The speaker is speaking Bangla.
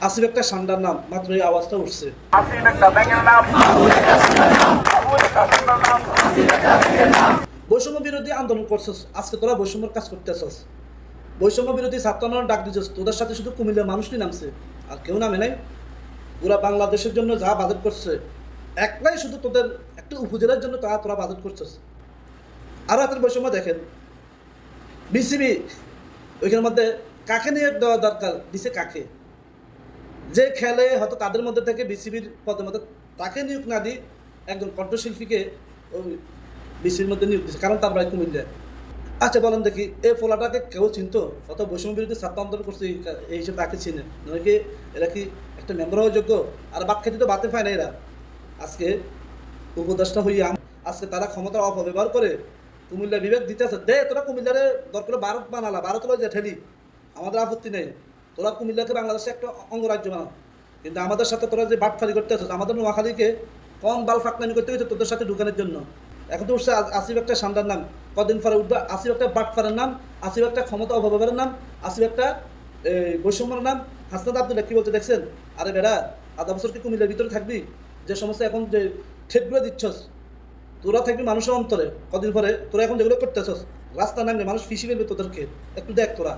আসিফ একটা সান্ডার নাম, মাত্র এই আওয়াজটা উঠছে। আসিফ একটা ব্যাঙের নাম, বৈষম্য বিরোধী আন্দোলন করছস, আজকে তোরা বৈষম্যের কাজ করতেছস। বৈষম্য বিরোধী ছাত্র আন্দোলন ডাক দিচ্ছস, তোদের সাথে শুধু কুমিল্লার মানুষই নামছে, আর কেউ নামে নাই। পুরা বাংলাদেশের জন্য যা বাজেট করছে, একলাই শুধু তোদের একটা উপজেলার জন্য তোরা বাজেট করছস। আরও হাতের বৈষম্য দেখেন, বিসিবি ওইখানের মধ্যে কাকে নিয়ে দেওয়া দরকার দিছে, কাকে যে খেলে হয়তো তাদের মধ্যে থেকে বিসিবির পদের মধ্যে তাকে নিয়োগ না দিই একজন কণ্ঠশিল্পীকে ওই বিসিবির মধ্যে নিয়োগ দিচ্ছে, কারণ তার বাড়ি কুমিল্লা। আচ্ছা বলেন দেখি, এই ফলাটাকে কেউ চিনতো? কত বৈষম্য বিরোধী ছাত্র আন্দোলন করছে এই হিসেবে তাকে চিনে নয় কি? এরা কি একটা মেম্বার হওয়ার যোগ্য? আর বাদ খেতে তো বাতে পায় না এরা। আজকে উপদেষ্টা হইয়া আজকে তারা ক্ষমতার অপব্যবহার করে কুমিল্লা বিভাগ দিতেছে। দে তোরা কুমিল্লারে দরকার ভারত বানালা, ভারত যে ঠেলি, আমাদের আপত্তি নেই। তোরা কুমিল্লাকে বাংলাদেশে একটা অঙ্গরাজ্য বানাও, কিন্তু আমাদের সাথে তোরা যে বাটফারি করতে আসছিস, আমাদের নোয়াখালীকে কম বাল ফাঁকনামি করতে গেছে তোদের সাথে ঢুকানোর জন্য। এখন তো উঠছে আসিফ একটা সান্ডার নাম, কদিন পরে উঠবে আসিফ একটা বাটফারের নাম, আসিফ একটা ক্ষমতা অপব্যবহারের নাম, আসিফ একটা বৈষম্যের নাম। হাসনাত আব্দুল্লাহ কি বলতে দেখছেন? আরে বেড়া, আধা বছর কি কুমিল্লার ভিতরে থাকবি? যে সমস্ত এখন যে ঠেকগুলো দিচ্ছস, তোরা থাকবি মানুষের অন্তরে। কদিন পরে তোরা এখন যেগুলো করতেছস, রাস্তা নামলে মানুষ ফিসি ফেলবে তোদেরকে, একটু দেখ তোরা।